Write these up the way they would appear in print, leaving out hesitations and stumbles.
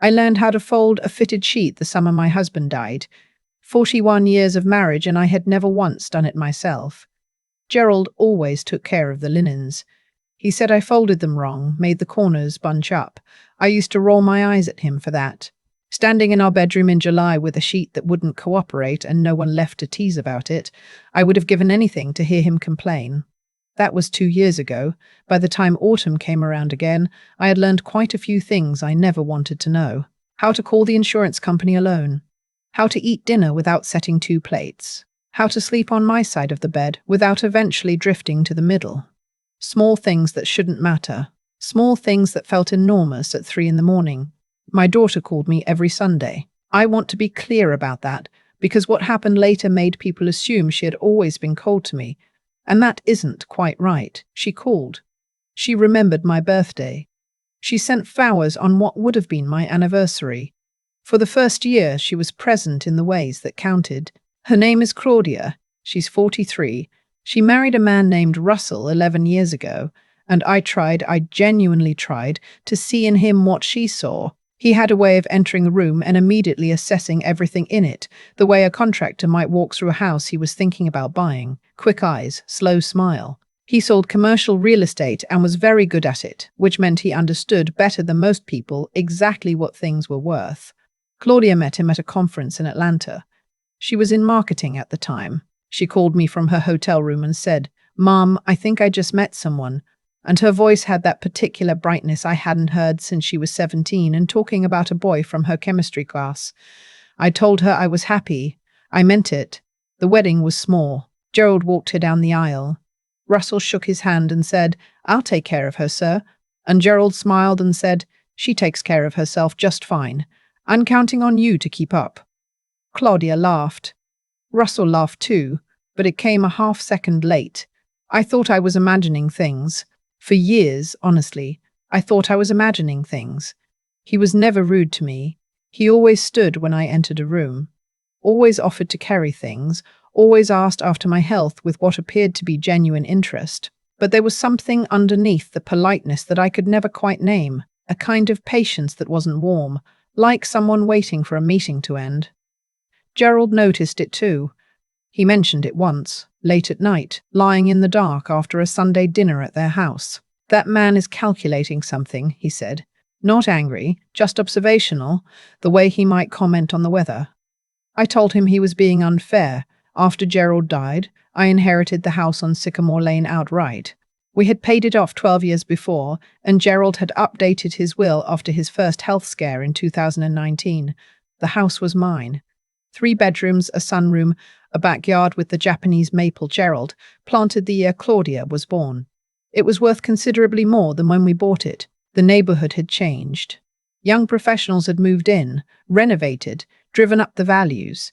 I learned how to fold a fitted sheet the summer my husband died. 41 years of marriage, and I had never once done it myself. Gerald always took care of the linens. He said I folded them wrong, made the corners bunch up. I used to roll my eyes at him for that. Standing in our bedroom in July with a sheet that wouldn't cooperate and no one left to tease about it, I would have given anything to hear him complain. That was 2 years ago. By the time autumn came around again, I had learned quite a few things I never wanted to know. How to call the insurance company alone. How to eat dinner without setting 2 plates. How to sleep on my side of the bed without eventually drifting to the middle. Small things that shouldn't matter. Small things that felt enormous at 3 in the morning. My daughter called me every Sunday. I want to be clear about that, because what happened later made people assume she had always been cold to me. And that isn't quite right. She called. She remembered my birthday. She sent flowers on what would have been my anniversary. For the first year, she was present in the ways that counted. Her name is Claudia. She's 43. She married a man named Russell 11 years ago, and I genuinely tried, to see in him what she saw. He had a way of entering a room and immediately assessing everything in it, the way a contractor might walk through a house he was thinking about buying. Quick eyes, slow smile. He sold commercial real estate and was very good at it, which meant he understood better than most people exactly what things were worth. Claudia met him at a conference in Atlanta. She was in marketing at the time. She called me from her hotel room and said, "Mom, I think I just met someone." And her voice had that particular brightness I hadn't heard since she was 17 and talking about a boy from her chemistry class. I told her I was happy. I meant it. The wedding was small. Gerald walked her down the aisle. Russell shook his hand and said, "I'll take care of her, sir." And Gerald smiled and said, "She takes care of herself just fine. I'm counting on you to keep up." Claudia laughed. Russell laughed too, but it came a half-second late. I thought I was imagining things. For years, honestly, I thought I was imagining things. He was never rude to me. He always stood when I entered a room. Always offered to carry things. Always asked after my health with what appeared to be genuine interest. But there was something underneath the politeness that I could never quite name. A kind of patience that wasn't warm, like someone waiting for a meeting to end. Gerald noticed it too. He mentioned it once, late at night, lying in the dark after a Sunday dinner at their house. "That man is calculating something," he said. "Not angry, just observational, the way he might comment on the weather." I told him he was being unfair. After Gerald died, I inherited the house on Sycamore Lane outright. We had paid it off 12 years before, and Gerald had updated his will after his first health scare in 2019. The house was mine. 3 bedrooms, a sunroom, a backyard with the Japanese maple Gerald, planted the year Claudia was born. It was worth considerably more than when we bought it. The neighborhood had changed. Young professionals had moved in, renovated, driven up the values.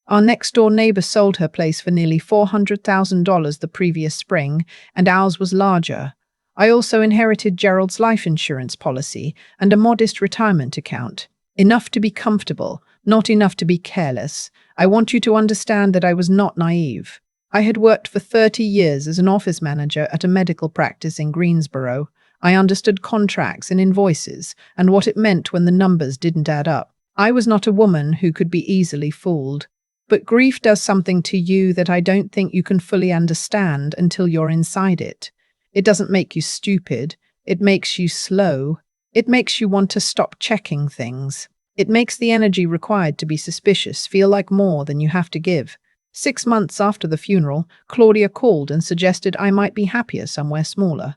Our next-door neighbor sold her place for nearly $400,000 the previous spring, and ours was larger. I also inherited Gerald's life insurance policy and a modest retirement account. Enough to be comfortable, not enough to be careless. I want you to understand that I was not naive. I had worked for 30 years as an office manager at a medical practice in Greensboro. I understood contracts and invoices and what it meant when the numbers didn't add up. I was not a woman who could be easily fooled. But grief does something to you that I don't think you can fully understand until you're inside it. It doesn't make you stupid. It makes you slow. It makes you want to stop checking things. It makes the energy required to be suspicious feel like more than you have to give. 6 months after the funeral, Claudia called and suggested I might be happier somewhere smaller.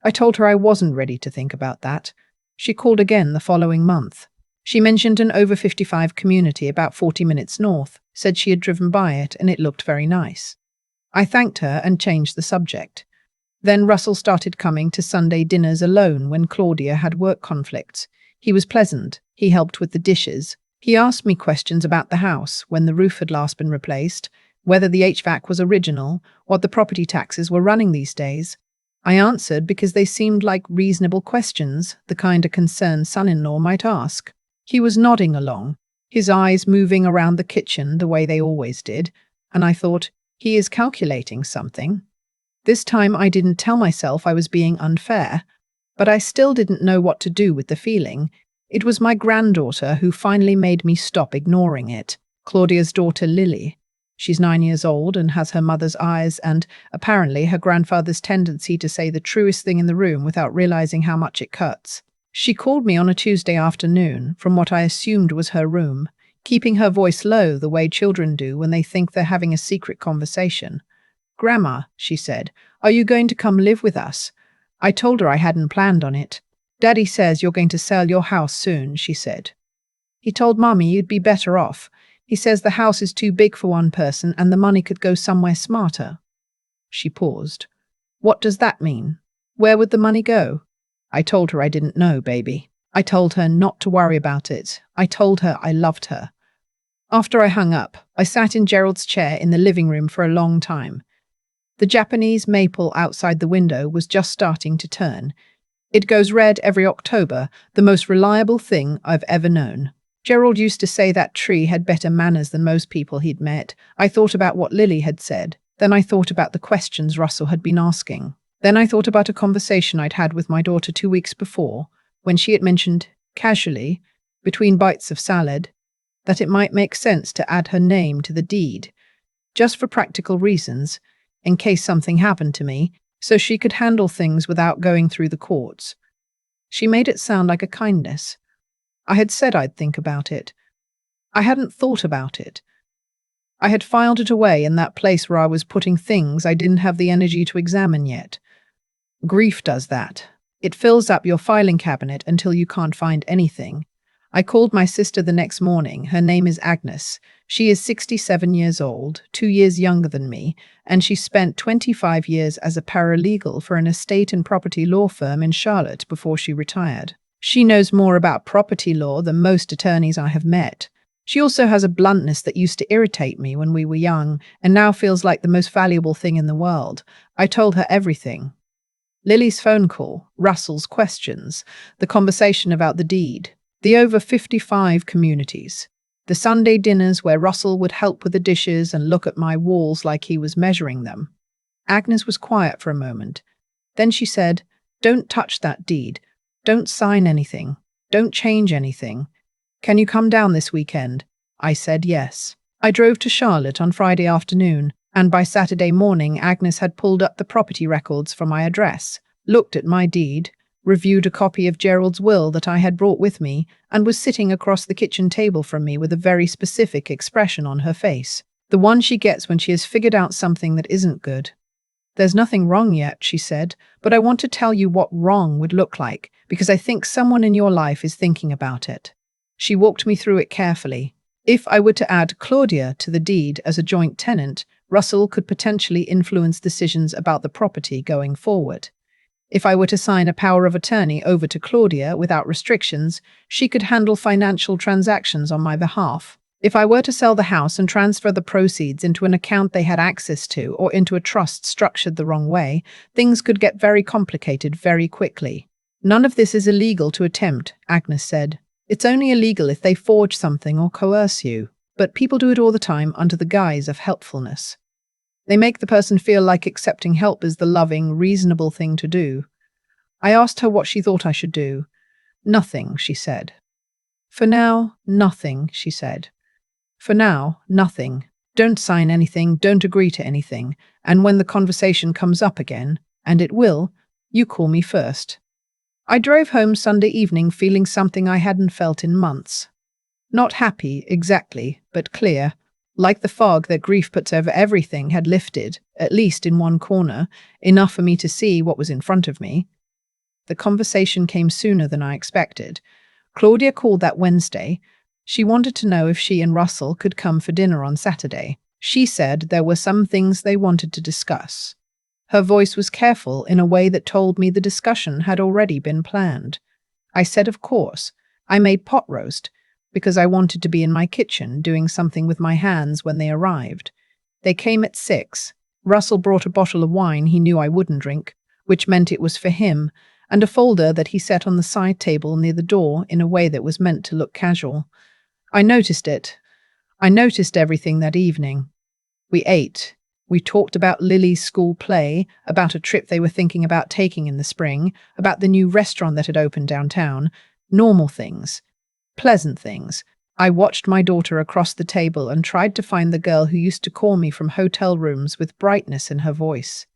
I told her I wasn't ready to think about that. She called again the following month. She mentioned an over-55 community about 40 minutes north, said she had driven by it and it looked very nice. I thanked her and changed the subject. Then Russell started coming to Sunday dinners alone when Claudia had work conflicts. He was pleasant. He helped with the dishes. He asked me questions about the house, when the roof had last been replaced, whether the HVAC was original, what the property taxes were running these days. I answered because they seemed like reasonable questions, the kind a concerned son-in-law might ask. He was nodding along, his eyes moving around the kitchen the way they always did, and I thought, he is calculating something. This time I didn't tell myself I was being unfair, but I still didn't know what to do with the feeling. It was my granddaughter who finally made me stop ignoring it. Claudia's daughter, Lily. She's 9 years old and has her mother's eyes and, apparently, her grandfather's tendency to say the truest thing in the room without realizing how much it cuts. She called me on a Tuesday afternoon from what I assumed was her room, keeping her voice low the way children do when they think they're having a secret conversation. "Grandma," she said, "are you going to come live with us?" I told her I hadn't planned on it. "Daddy says you're going to sell your house soon," she said. "He told Mummy you'd be better off. He says the house is too big for one person and the money could go somewhere smarter." She paused. "What does that mean? Where would the money go?" I told her I didn't know, baby. I told her not to worry about it. I told her I loved her. After I hung up, I sat in Gerald's chair in the living room for a long time. The Japanese maple outside the window was just starting to turn. It goes red every October, the most reliable thing I've ever known. Gerald used to say that tree had better manners than most people he'd met. I thought about what Lily had said. Then I thought about the questions Russell had been asking. Then I thought about a conversation I'd had with my daughter 2 weeks before, when she had mentioned, casually, between bites of salad, that it might make sense to add her name to the deed, just for practical reasons, in case something happened to me, so she could handle things without going through the courts. She made it sound like a kindness. I had said I'd think about it. I hadn't thought about it. I had filed it away in that place where I was putting things I didn't have the energy to examine yet. Grief does that. It fills up your filing cabinet until you can't find anything. I called my sister the next morning. Her name is Agnes. She is 67 years old, 2 years younger than me, and she spent 25 years as a paralegal for an estate and property law firm in Charlotte before she retired. She knows more about property law than most attorneys I have met. She also has a bluntness that used to irritate me when we were young and now feels like the most valuable thing in the world. I told her everything. Lily's phone call, Russell's questions, the conversation about the deed, the over 55 communities, the Sunday dinners where Russell would help with the dishes and look at my walls like he was measuring them. Agnes was quiet for a moment. Then she said, "Don't touch that deed. Don't sign anything. Don't change anything. Can you come down this weekend?" I said yes. I drove to Charlotte on Friday afternoon, and by Saturday morning Agnes had pulled up the property records for my address, looked at my deed, reviewed a copy of Gerald's will that I had brought with me, and was sitting across the kitchen table from me with a very specific expression on her face. The one she gets when she has figured out something that isn't good. "There's nothing wrong yet," she said, "but I want to tell you what wrong would look like, because I think someone in your life is thinking about it." She walked me through it carefully. If I were to add Claudia to the deed as a joint tenant, Russell could potentially influence decisions about the property going forward. If I were to sign a power of attorney over to Claudia without restrictions, she could handle financial transactions on my behalf. If I were to sell the house and transfer the proceeds into an account they had access to or into a trust structured the wrong way, things could get very complicated very quickly. "None of this is illegal to attempt," Agnes said. "It's only illegal if they forge something or coerce you. But people do it all the time under the guise of helpfulness. They make the person feel like accepting help is the loving, reasonable thing to do." I asked her what she thought I should do. "Nothing," she said. "For now, nothing," she said. "For now, nothing. Don't sign anything, don't agree to anything, and when the conversation comes up again, and it will, you call me first." I drove home Sunday evening feeling something I hadn't felt in months. Not happy, exactly, but clear, like the fog that grief puts over everything had lifted, at least in one corner, enough for me to see what was in front of me. The conversation came sooner than I expected. Claudia called that Wednesday. She wanted to know if she and Russell could come for dinner on Saturday. She said there were some things they wanted to discuss. Her voice was careful in a way that told me the discussion had already been planned. I said, of course. I made pot roast, because I wanted to be in my kitchen doing something with my hands when they arrived. They came at 6. Russell brought a bottle of wine he knew I wouldn't drink, which meant it was for him, and a folder that he set on the side table near the door in a way that was meant to look casual. I noticed it. I noticed everything that evening. We ate. We talked about Lily's school play, about a trip they were thinking about taking in the spring, about the new restaurant that had opened downtown. Normal things. Pleasant things. I watched my daughter across the table and tried to find the girl who used to call me from hotel rooms with brightness in her voice.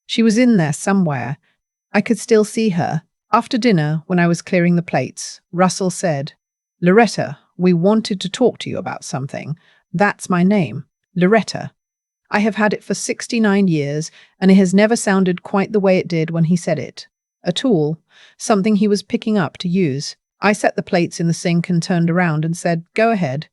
She was in there somewhere. I could still see her. After dinner, when I was clearing the plates, Russell said, "Loretta, we wanted to talk to you about something. That's my name, Loretta. I have had it for 69 years, and it has never sounded quite the way it did when he said it. A tool, something he was picking up to use. I set the plates in the sink and turned around and said, 'Go ahead.'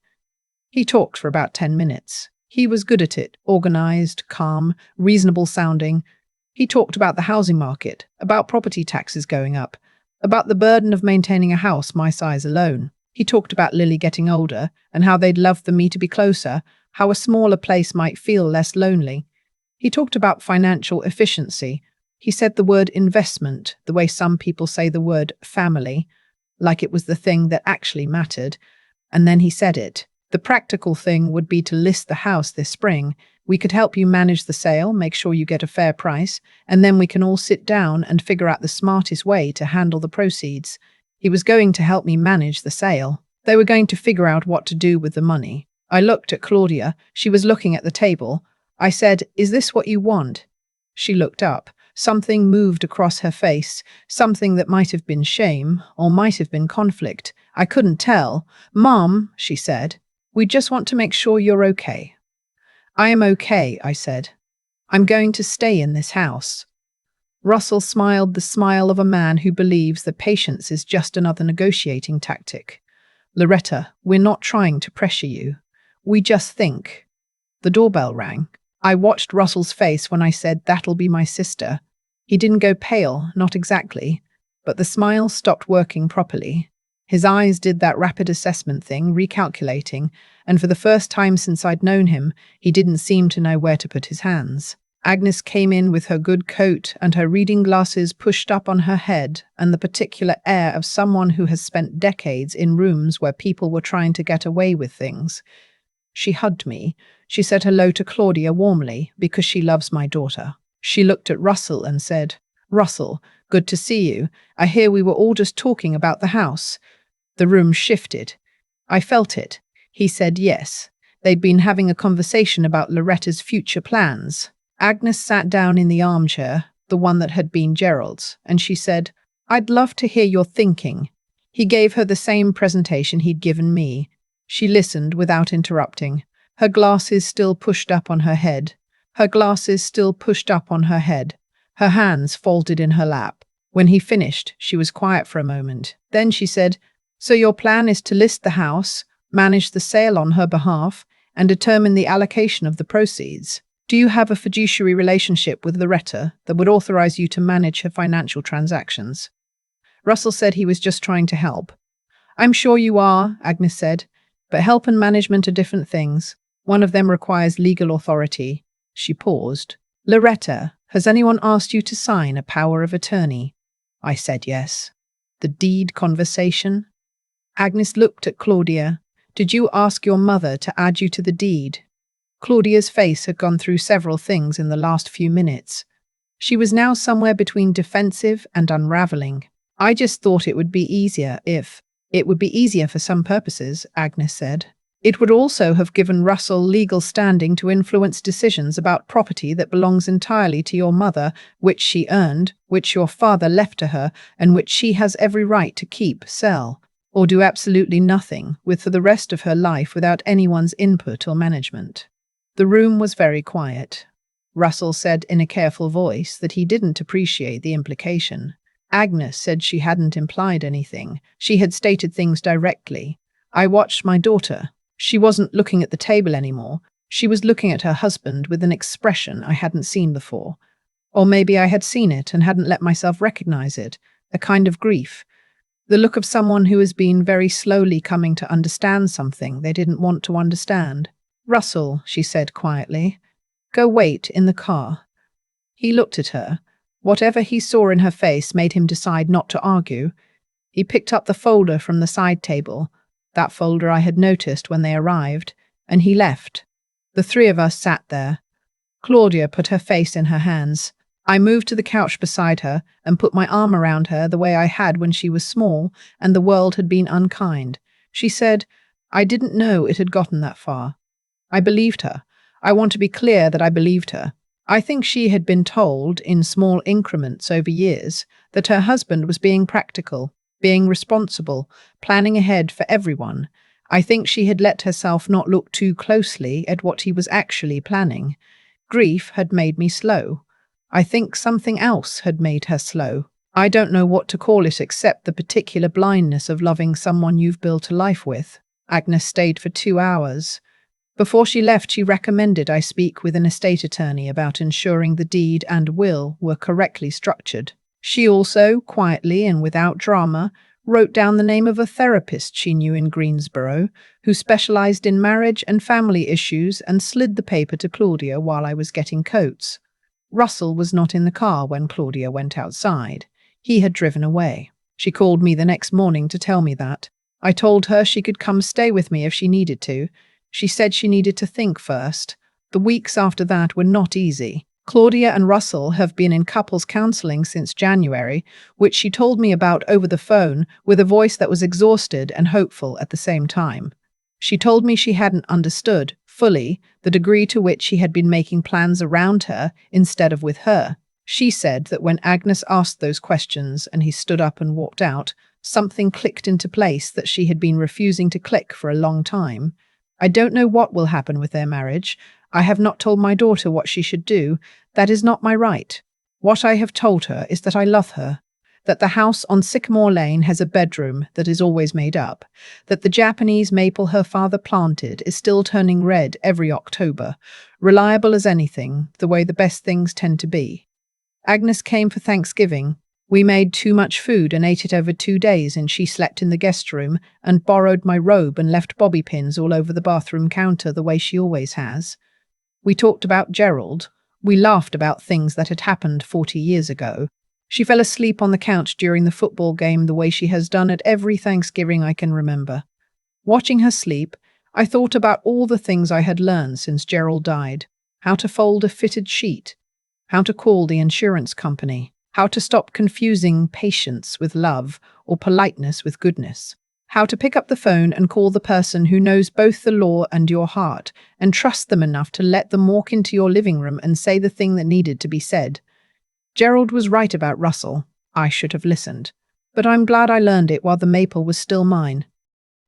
He talked for about 10 minutes. He was good at it, organized, calm, reasonable sounding. He talked about the housing market, about property taxes going up, about the burden of maintaining a house my size alone. He talked about Lily getting older and how they'd love for me to be closer, how a smaller place might feel less lonely. He talked about financial efficiency. He said the word investment, the way some people say the word family, like it was the thing that actually mattered. And then he said it. The practical thing would be to list the house this spring. We could help you manage the sale, make sure you get a fair price, and then we can all sit down and figure out the smartest way to handle the proceeds. He was going to help me manage the sale. They were going to figure out what to do with the money. I looked at Claudia. She was looking at the table. I said, "Is this what you want?" She looked up. Something moved across her face, something that might have been shame or might have been conflict. I couldn't tell. "Mom," she said, "we just want to make sure you're okay." "I am okay," I said. "I'm going to stay in this house." Russell smiled the smile of a man who believes that patience is just another negotiating tactic. "Loretta, we're not trying to pressure you. We just think." The doorbell rang. I watched Russell's face when I said, "That'll be my sister." He didn't go pale, not exactly, but the smile stopped working properly. His eyes did that rapid assessment thing, recalculating, and for the first time since I'd known him, he didn't seem to know where to put his hands. Agnes came in with her good coat and her reading glasses pushed up on her head and the particular air of someone who has spent decades in rooms where people were trying to get away with things. She hugged me. She said hello to Claudia warmly because she loves my daughter. She looked at Russell and said, "Russell, good to see you. I hear we were all just talking about the house." The room shifted. I felt it. He said yes. They'd been having a conversation about Loretta's future plans. Agnes sat down in the armchair, the one that had been Gerald's, and she said, "I'd love to hear your thinking." He gave her the same presentation he'd given me. She listened without interrupting. Her glasses still pushed up on her head. Her glasses still pushed up on her head. Her hands folded in her lap. When he finished, she was quiet for a moment. Then she said, "So your plan is to list the house, manage the sale on her behalf, and determine the allocation of the proceeds. Do you have a fiduciary relationship with Loretta that would authorize you to manage her financial transactions?" Russell said he was just trying to help. "I'm sure you are," Agnes said, "but help and management are different things. One of them requires legal authority." She paused. "Loretta, has anyone asked you to sign a power of attorney?" I said yes. "The deed conversation?" Agnes looked at Claudia. "Did you ask your mother to add you to the deed?" Claudia's face had gone through several things in the last few minutes. She was now somewhere between defensive and unraveling. "I just thought it would be easier if—" "It would be easier for some purposes," Agnes said. "It would also have given Russell legal standing to influence decisions about property that belongs entirely to your mother, which she earned, which your father left to her, and which she has every right to keep, sell, or do absolutely nothing with for the rest of her life without anyone's input or management." The room was very quiet. Russell said in a careful voice that he didn't appreciate the implication. Agnes said she hadn't implied anything. She had stated things directly. I watched my daughter. She wasn't looking at the table anymore. She was looking at her husband with an expression I hadn't seen before. Or maybe I had seen it and hadn't let myself recognize it, a kind of grief. The look of someone who has been very slowly coming to understand something they didn't want to understand. "Russell," she said quietly, "go wait in the car." He looked at her. Whatever he saw in her face made him decide not to argue. He picked up the folder from the side table, that folder I had noticed when they arrived, and he left. The three of us sat there. Claudia put her face in her hands. I moved to the couch beside her and put my arm around her the way I had when she was small and the world had been unkind. She said, "I didn't know it had gotten that far." I believed her. I want to be clear that I believed her. I think she had been told, in small increments over years, that her husband was being practical, being responsible, planning ahead for everyone. I think she had let herself not look too closely at what he was actually planning. Grief had made me slow. I think something else had made her slow. I don't know what to call it except the particular blindness of loving someone you've built a life with. Agnes stayed for 2 hours. Before she left, she recommended I speak with an estate attorney about ensuring the deed and will were correctly structured. She also, quietly and without drama, wrote down the name of a therapist she knew in Greensboro who specialized in marriage and family issues and slid the paper to Claudia while I was getting coats. Russell was not in the car when Claudia went outside. He had driven away. She called me the next morning to tell me that. I told her she could come stay with me if she needed to. She said she needed to think first. The weeks after that were not easy. Claudia and Russell have been in couples counseling since January, which she told me about over the phone with a voice that was exhausted and hopeful at the same time. She told me she hadn't understood, fully, the degree to which he had been making plans around her instead of with her. She said that when Agnes asked those questions and he stood up and walked out, something clicked into place that she had been refusing to click for a long time. I don't know what will happen with their marriage. I have not told my daughter what she should do. That is not my right. What I have told her is that I love her, that the house on Sycamore Lane has a bedroom that is always made up, that the Japanese maple her father planted is still turning red every October, reliable as anything, the way the best things tend to be. Agnes came for Thanksgiving. We made too much food and ate it over 2 days, and she slept in the guest room and borrowed my robe and left bobby pins all over the bathroom counter the way she always has. We talked about Gerald. We laughed about things that had happened 40 years ago. She fell asleep on the couch during the football game the way she has done at every Thanksgiving I can remember. Watching her sleep, I thought about all the things I had learned since Gerald died. How to fold a fitted sheet. How to call the insurance company. How to stop confusing patience with love or politeness with goodness. How to pick up the phone and call the person who knows both the law and your heart and trust them enough to let them walk into your living room and say the thing that needed to be said. Gerald was right about Russell. I should have listened. But I'm glad I learned it while the maple was still mine.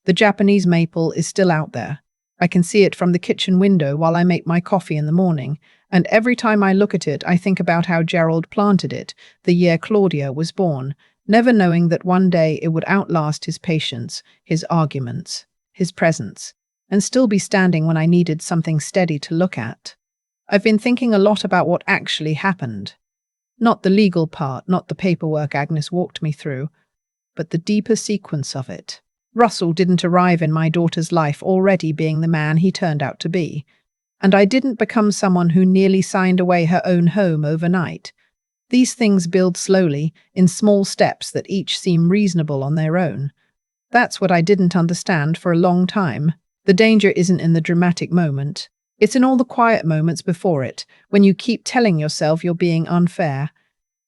The Japanese maple is still out there. I can see it from the kitchen window while I make my coffee in the morning, and every time I look at it, I think about how Gerald planted it the year Claudia was born, never knowing that one day it would outlast his patience, his arguments, his presence, and still be standing when I needed something steady to look at. I've been thinking a lot about what actually happened. Not the legal part, not the paperwork Agnes walked me through, but the deeper sequence of it. Russell didn't arrive in my daughter's life already being the man he turned out to be, and I didn't become someone who nearly signed away her own home overnight. These things build slowly, in small steps that each seem reasonable on their own. That's what I didn't understand for a long time. The danger isn't in the dramatic moment. It's in all the quiet moments before it, when you keep telling yourself you're being unfair.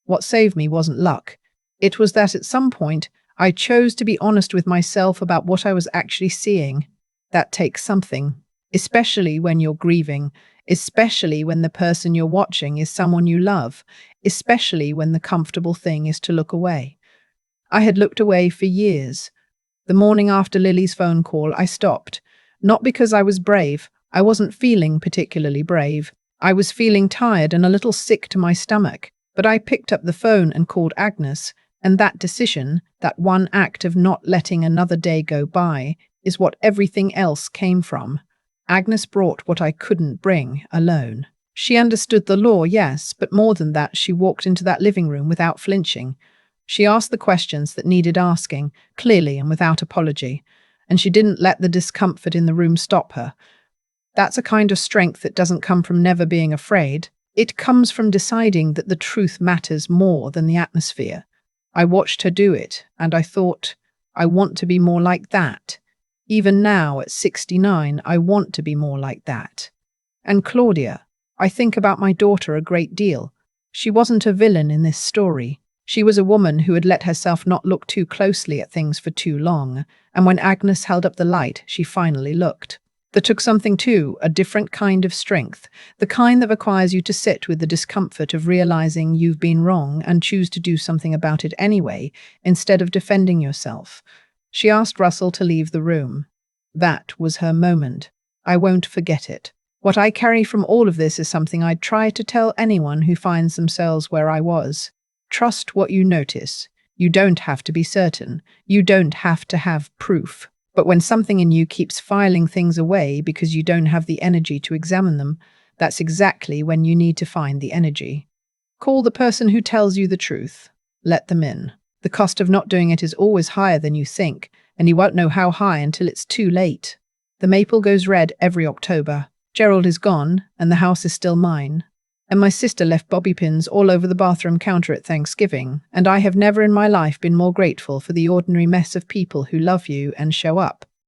What saved me wasn't luck. It was that at some point, I chose to be honest with myself about what I was actually seeing. That takes something, especially when you're grieving, especially when the person you're watching is someone you love, especially when the comfortable thing is to look away. I had looked away for years. The morning after Lily's phone call, I stopped. Not because I was brave. I wasn't feeling particularly brave. I was feeling tired and a little sick to my stomach. But I picked up the phone and called Agnes. And that decision, that one act of not letting another day go by, is what everything else came from. Agnes brought what I couldn't bring alone. She understood the law, yes, but more than that, she walked into that living room without flinching. She asked the questions that needed asking, clearly and without apology, and she didn't let the discomfort in the room stop her. That's a kind of strength that doesn't come from never being afraid. It comes from deciding that the truth matters more than the atmosphere. I watched her do it, and I thought, I want to be more like that. Even now, at 69, I want to be more like that. And Claudia, I think about my daughter a great deal. She wasn't a villain in this story. She was a woman who had let herself not look too closely at things for too long, and when Agnes held up the light, she finally looked. That took something too, a different kind of strength, the kind that requires you to sit with the discomfort of realizing you've been wrong and choose to do something about it anyway, instead of defending yourself. She asked Russell to leave the room. That was her moment. I won't forget it. What I carry from all of this is something I'd try to tell anyone who finds themselves where I was. Trust what you notice. You don't have to be certain. You don't have to have proof. But when something in you keeps filing things away because you don't have the energy to examine them, that's exactly when you need to find the energy. Call the person who tells you the truth. Let them in. The cost of not doing it is always higher than you think, and you won't know how high until it's too late. The maple goes red every October. Gerald is gone, and the house is still mine. And my sister left bobby pins all over the bathroom counter at Thanksgiving, and I have never in my life been more grateful for the ordinary mess of people who love you and show up.